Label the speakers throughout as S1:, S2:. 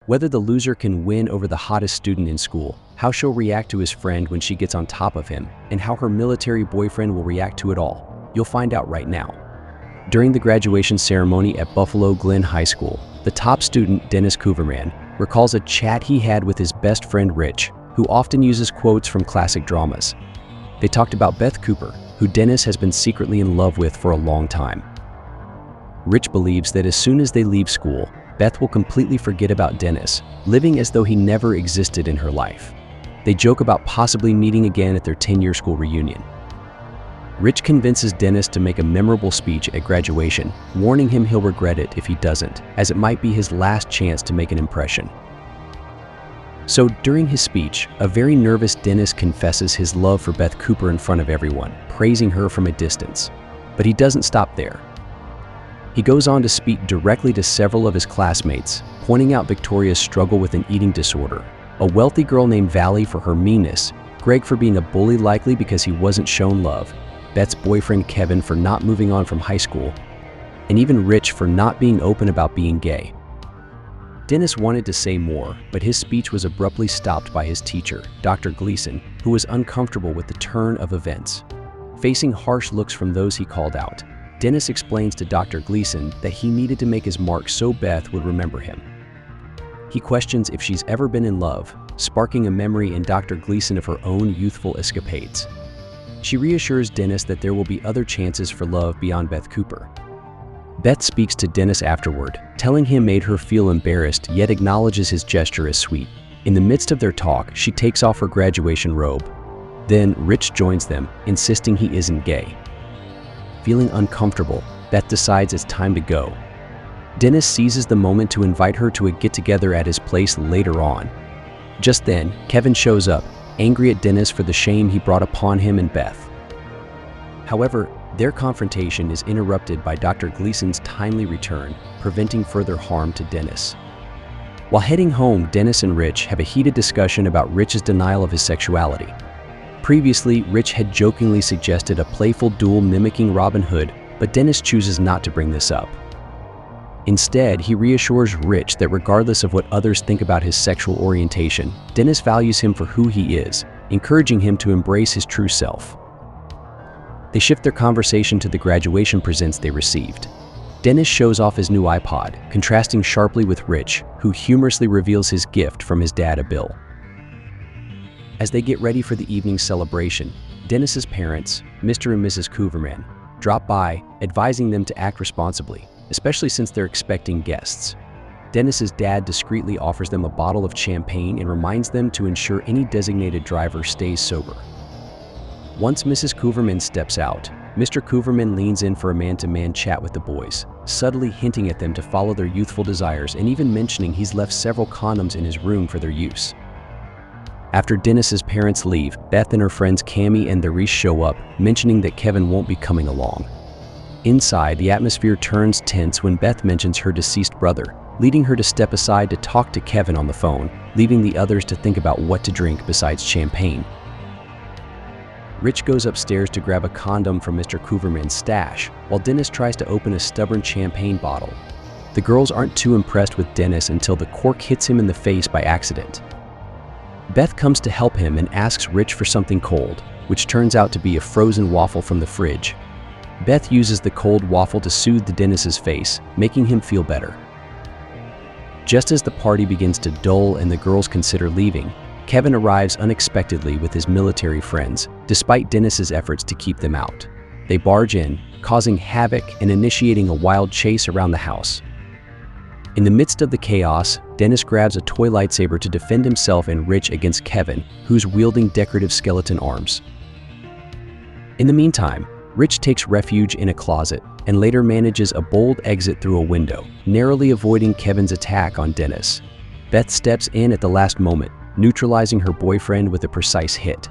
S1: Whether the loser can win over the hottest student in school, how she'll react to his friend when she gets on top of him, and how her military boyfriend will react to it all, you'll find out right now. During the graduation ceremony at Buffalo Glen High School, the top student, Dennis Cooverman, recalls a chat he had with his best friend Rich, who often uses quotes from classic dramas. They talked about Beth Cooper, who Dennis has been secretly in love with for a long time. Rich believes that as soon as they leave school, Beth will completely forget about Dennis, living as though he never existed in her life. They joke about possibly meeting again at their 10-year school reunion. Rich convinces Dennis to make a memorable speech at graduation, warning him he'll regret it if he doesn't, as it might be his last chance to make an impression. So during his speech, a very nervous Dennis confesses his love for Beth Cooper in front of everyone, praising her from a distance. But he doesn't stop there. He goes on to speak directly to several of his classmates, pointing out Victoria's struggle with an eating disorder, a wealthy girl named Valley for her meanness, Greg for being a bully likely because he wasn't shown love, Beth's boyfriend Kevin for not moving on from high school, and even Rich for not being open about being gay. Dennis wanted to say more, but his speech was abruptly stopped by his teacher, Dr. Gleason, who was uncomfortable with the turn of events. Facing harsh looks from those he called out, Dennis explains to Dr. Gleason that he needed to make his mark so Beth would remember him. He questions if she's ever been in love, sparking a memory in Dr. Gleason of her own youthful escapades. She reassures Dennis that there will be other chances for love beyond Beth Cooper. Beth speaks to Dennis afterward, telling him made her feel embarrassed yet acknowledges his gesture as sweet. In the midst of their talk, she takes off her graduation robe. Then Rich joins them, insisting he isn't gay. Feeling uncomfortable, Beth decides it's time to go. Dennis seizes the moment to invite her to a get-together at his place later on. Just then, Kevin shows up, angry at Dennis for the shame he brought upon him and Beth. However, their confrontation is interrupted by Dr. Gleason's timely return, preventing further harm to Dennis. While heading home, Dennis and Rich have a heated discussion about Rich's denial of his sexuality. Previously, Rich had jokingly suggested a playful duel mimicking Robin Hood, but Dennis chooses not to bring this up. Instead, he reassures Rich that regardless of what others think about his sexual orientation, Dennis values him for who he is, encouraging him to embrace his true self. They shift their conversation to the graduation presents they received. Dennis shows off his new iPod, contrasting sharply with Rich, who humorously reveals his gift from his dad, a bill. As they get ready for the evening's celebration, Dennis's parents, Mr. and Mrs. Cooverman, drop by, advising them to act responsibly, especially since they're expecting guests. Dennis's dad discreetly offers them a bottle of champagne and reminds them to ensure any designated driver stays sober. Once Mrs. Cooverman steps out, Mr. Cooverman leans in for a man-to-man chat with the boys, subtly hinting at them to follow their youthful desires and even mentioning he's left several condoms in his room for their use. After Dennis's parents leave, Beth and her friends Cammie and Darice show up, mentioning that Kevin won't be coming along. Inside, the atmosphere turns tense when Beth mentions her deceased brother, leading her to step aside to talk to Kevin on the phone, leaving the others to think about what to drink besides champagne. Rich goes upstairs to grab a condom from Mr. Cooverman's stash, while Dennis tries to open a stubborn champagne bottle. The girls aren't too impressed with Dennis until the cork hits him in the face by accident. Beth comes to help him and asks Rich for something cold, which turns out to be a frozen waffle from the fridge. Beth uses the cold waffle to soothe Dennis's face, making him feel better. Just as the party begins to dull and the girls consider leaving, Kevin arrives unexpectedly with his military friends, despite Dennis's efforts to keep them out. They barge in, causing havoc and initiating a wild chase around the house. In the midst of the chaos, Dennis grabs a toy lightsaber to defend himself and Rich against Kevin, who's wielding decorative skeleton arms. In the meantime, Rich takes refuge in a closet and later manages a bold exit through a window, narrowly avoiding Kevin's attack on Dennis. Beth steps in at the last moment, neutralizing her boyfriend with a precise hit.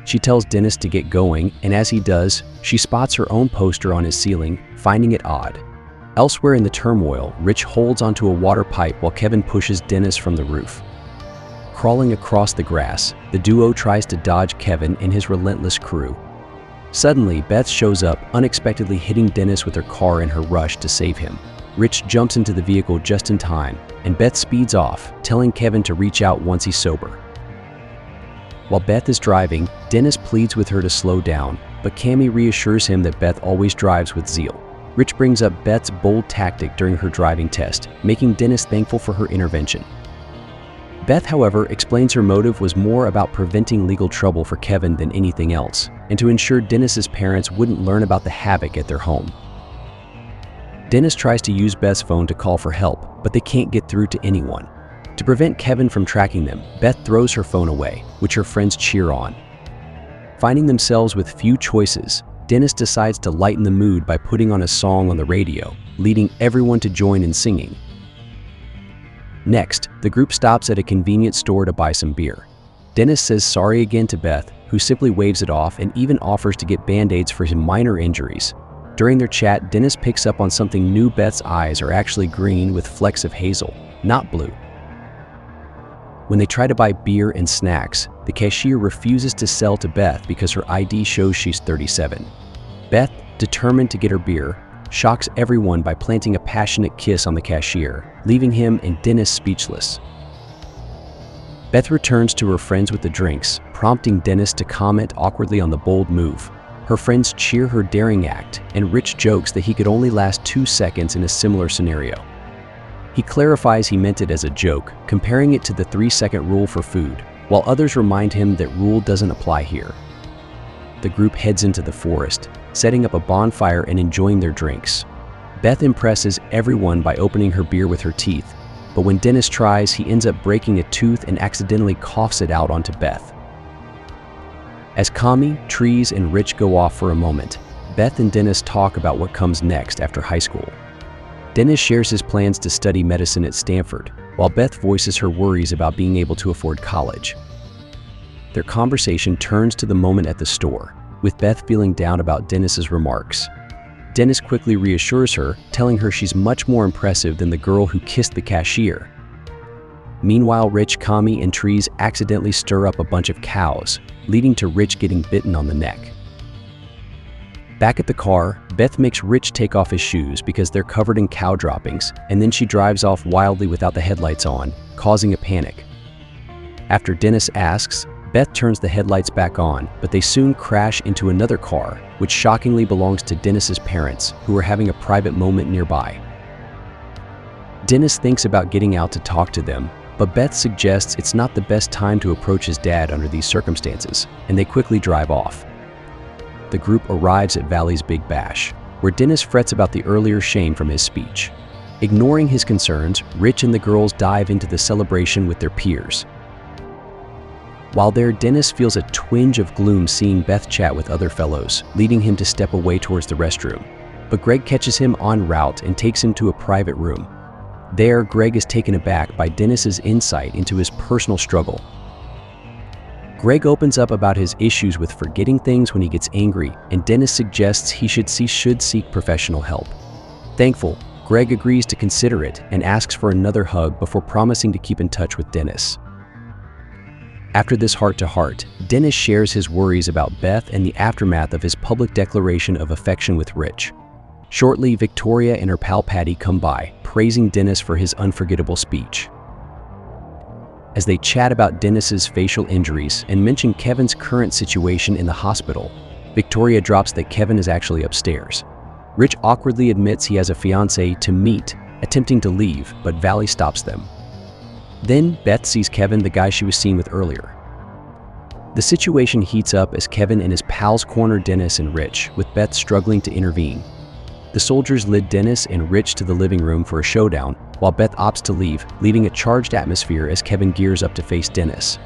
S1: She tells Dennis to get going, and as he does, she spots her own poster on his ceiling, finding it odd. Elsewhere in the turmoil, Rich holds onto a water pipe while Kevin pushes Dennis from the roof. Crawling across the grass, the duo tries to dodge Kevin and his relentless crew. Suddenly, Beth shows up, unexpectedly hitting Dennis with her car in her rush to save him. Rich jumps into the vehicle just in time, and Beth speeds off, telling Kevin to reach out once he's sober. While Beth is driving, Dennis pleads with her to slow down, but Cammie reassures him that Beth always drives with zeal. Rich brings up Beth's bold tactic during her driving test, making Dennis thankful for her intervention. Beth, however, explains her motive was more about preventing legal trouble for Kevin than anything else, and to ensure Dennis's parents wouldn't learn about the havoc at their home. Dennis tries to use Beth's phone to call for help, but they can't get through to anyone. To prevent Kevin from tracking them, Beth throws her phone away, which her friends cheer on. Finding themselves with few choices, Dennis decides to lighten the mood by putting on a song on the radio, leading everyone to join in singing. Next, the group stops at a convenience store to buy some beer. Dennis says sorry again to Beth, who simply waves it off and even offers to get band-aids for his minor injuries. During their chat, Dennis picks up on something new. Beth's eyes are actually green with flecks of hazel, not blue. When they try to buy beer and snacks, the cashier refuses to sell to Beth because her ID shows she's 37. Beth, determined to get her beer, shocks everyone by planting a passionate kiss on the cashier, leaving him and Dennis speechless. Beth returns to her friends with the drinks, prompting Dennis to comment awkwardly on the bold move. Her friends cheer her daring act, and Rich jokes that he could only last 2 seconds in a similar scenario. He clarifies he meant it as a joke, comparing it to the 3-second rule for food, while others remind him that rule doesn't apply here. The group heads into the forest, setting up a bonfire and enjoying their drinks. Beth impresses everyone by opening her beer with her teeth, but when Dennis tries, he ends up breaking a tooth and accidentally coughs it out onto Beth. As Cammie, Trees, and Rich go off for a moment, Beth and Dennis talk about what comes next after high school. Dennis shares his plans to study medicine at Stanford, while Beth voices her worries about being able to afford college. Their conversation turns to the moment at the store, with Beth feeling down about Dennis's remarks. Dennis quickly reassures her, telling her she's much more impressive than the girl who kissed the cashier. Meanwhile, Rich, Cammie, and Trees accidentally stir up a bunch of cows, leading to Rich getting bitten on the neck. Back at the car, Beth makes Rich take off his shoes because they're covered in cow droppings, and then she drives off wildly without the headlights on, causing a panic. After Dennis asks, Beth turns the headlights back on, but they soon crash into another car, which shockingly belongs to Dennis's parents, who are having a private moment nearby. Dennis thinks about getting out to talk to them, but Beth suggests it's not the best time to approach his dad under these circumstances, and they quickly drive off. The group arrives at Valley's Big Bash, where Dennis frets about the earlier shame from his speech. Ignoring his concerns, Rich and the girls dive into the celebration with their peers. While there, Dennis feels a twinge of gloom seeing Beth chat with other fellows, leading him to step away towards the restroom. But Greg catches him en route and takes him to a private room. There, Greg is taken aback by Dennis's insight into his personal struggle. Greg opens up about his issues with forgetting things when he gets angry, and Dennis suggests he should seek professional help. Thankful, Greg agrees to consider it and asks for another hug before promising to keep in touch with Dennis. After this heart-to-heart, Dennis shares his worries about Beth and the aftermath of his public declaration of affection with Rich. Shortly, Victoria and her pal Patty come by, praising Dennis for his unforgettable speech. As they chat about Dennis's facial injuries and mention Kevin's current situation in the hospital, Victoria drops that Kevin is actually upstairs. Rich awkwardly admits he has a fiancée to meet, attempting to leave, but Valley stops them. Then, Beth sees Kevin, the guy she was seen with earlier. The situation heats up as Kevin and his pals corner Dennis and Rich, with Beth struggling to intervene. The soldiers lead Dennis and Rich to the living room for a showdown, while Beth opts to leave, leaving a charged atmosphere as Kevin gears up to face Dennis.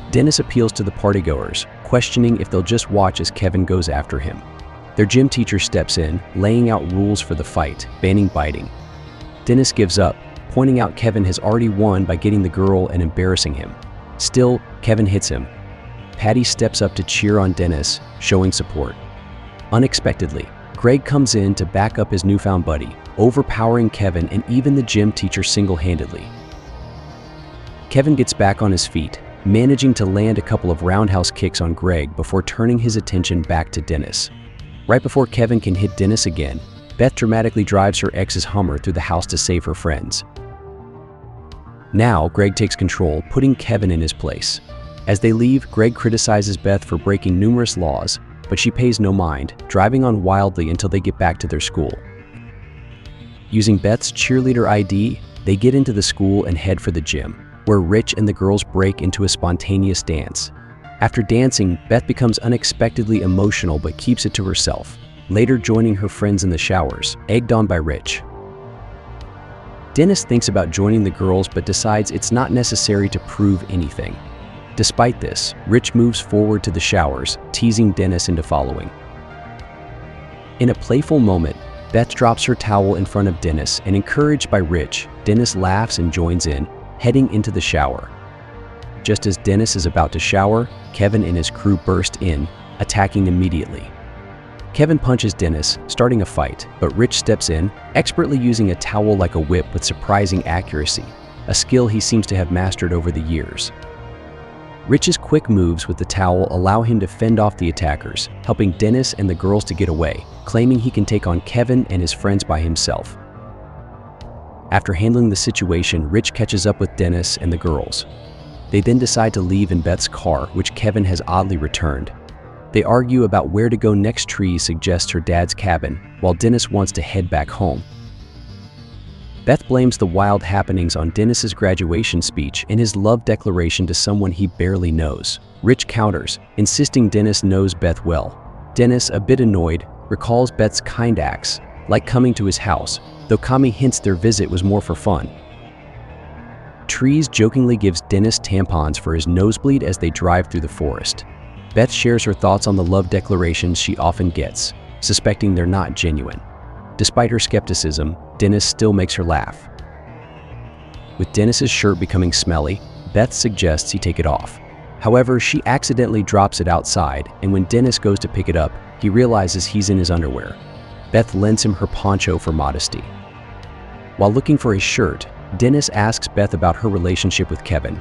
S1: Dennis appeals to the partygoers, questioning if they'll just watch as Kevin goes after him. Their gym teacher steps in, laying out rules for the fight, banning biting. Dennis gives up, pointing out Kevin has already won by getting the girl and embarrassing him. Still, Kevin hits him. Patty steps up to cheer on Dennis, showing support. Unexpectedly, Greg comes in to back up his newfound buddy, overpowering Kevin and even the gym teacher single-handedly. Kevin gets back on his feet, managing to land a couple of roundhouse kicks on Greg before turning his attention back to Dennis. Right before Kevin can hit Dennis again, Beth dramatically drives her ex's Hummer through the house to save her friends. Now, Greg takes control, putting Kevin in his place. As they leave, Greg criticizes Beth for breaking numerous laws, but she pays no mind, driving on wildly until they get back to their school. Using Beth's cheerleader ID, they get into the school and head for the gym, where Rich and the girls break into a spontaneous dance. After dancing, Beth becomes unexpectedly emotional but keeps it to herself, later joining her friends in the showers, egged on by Rich. Dennis thinks about joining the girls but decides it's not necessary to prove anything. Despite this, Rich moves forward to the showers, teasing Dennis into following. In a playful moment, Beth drops her towel in front of Dennis, and encouraged by Rich, Dennis laughs and joins in, heading into the shower. Just as Dennis is about to shower, Kevin and his crew burst in, attacking immediately. Kevin punches Dennis, starting a fight, but Rich steps in, expertly using a towel like a whip with surprising accuracy, a skill he seems to have mastered over the years. Rich's quick moves with the towel allow him to fend off the attackers, helping Dennis and the girls to get away, claiming he can take on Kevin and his friends by himself. After handling the situation, Rich catches up with Dennis and the girls. They then decide to leave in Beth's car, which Kevin has oddly returned. They argue about where to go next. Tree suggests her dad's cabin, while Dennis wants to head back home. Beth blames the wild happenings on Dennis's graduation speech and his love declaration to someone he barely knows. Rich counters, insisting Dennis knows Beth well. Dennis, a bit annoyed, recalls Beth's kind acts, like coming to his house, though Kami hints their visit was more for fun. Trees jokingly gives Dennis tampons for his nosebleed as they drive through the forest. Beth shares her thoughts on the love declarations she often gets, suspecting they're not genuine. Despite her skepticism, Dennis still makes her laugh. With Dennis's shirt becoming smelly, Beth suggests he take it off. However, she accidentally drops it outside, and when Dennis goes to pick it up, he realizes he's in his underwear. Beth lends him her poncho for modesty. While looking for his shirt, Dennis asks Beth about her relationship with Kevin.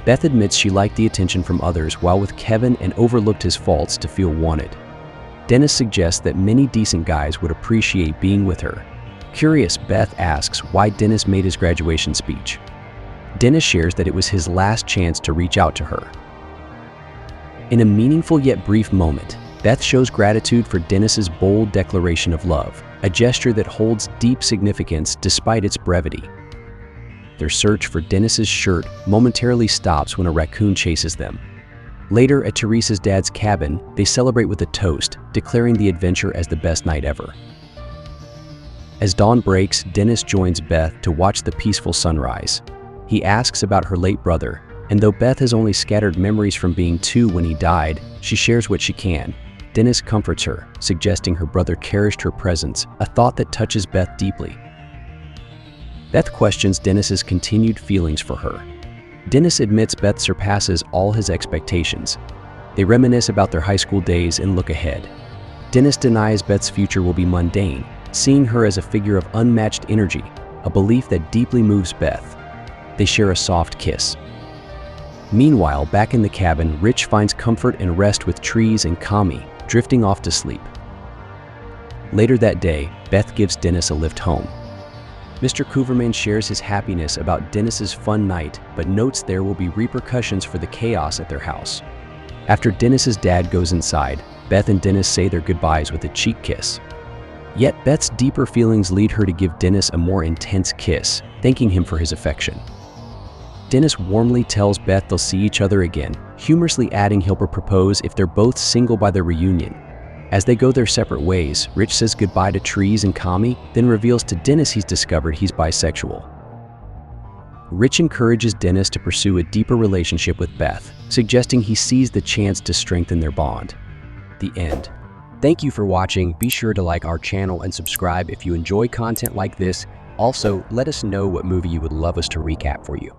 S1: Beth admits she liked the attention from others while with Kevin and overlooked his faults to feel wanted. Dennis suggests that many decent guys would appreciate being with her. Curious, Beth asks why Dennis made his graduation speech. Dennis shares that it was his last chance to reach out to her. In a meaningful yet brief moment, Beth shows gratitude for Dennis's bold declaration of love, a gesture that holds deep significance despite its brevity. Their search for Dennis's shirt momentarily stops when a raccoon chases them. Later, at Teresa's dad's cabin, they celebrate with a toast, declaring the adventure as the best night ever. As dawn breaks, Dennis joins Beth to watch the peaceful sunrise. He asks about her late brother, and though Beth has only scattered memories from being 2 when he died, she shares what she can. Dennis comforts her, suggesting her brother cherished her presence, a thought that touches Beth deeply. Beth questions Dennis's continued feelings for her. Dennis admits Beth surpasses all his expectations. They reminisce about their high school days and look ahead. Dennis denies Beth's future will be mundane, seeing her as a figure of unmatched energy, a belief that deeply moves Beth. They share a soft kiss. Meanwhile, back in the cabin, Rich finds comfort and rest with Trees and Kami, drifting off to sleep. Later that day, Beth gives Dennis a lift home. Mr. Cooverman shares his happiness about Dennis's fun night, but notes there will be repercussions for the chaos at their house. After Dennis's dad goes inside, Beth and Dennis say their goodbyes with a cheek kiss. Yet Beth's deeper feelings lead her to give Dennis a more intense kiss, thanking him for his affection. Dennis warmly tells Beth they'll see each other again, humorously adding he'll propose if they're both single by their reunion. As they go their separate ways, Rich says goodbye to Trees and Kami, then reveals to Dennis he's discovered he's bisexual. Rich encourages Dennis to pursue a deeper relationship with Beth, suggesting he sees the chance to strengthen their bond. The end. Thank you for watching. Be sure to like our channel and subscribe if you enjoy content like this. Also, let us know what movie you would love us to recap for you.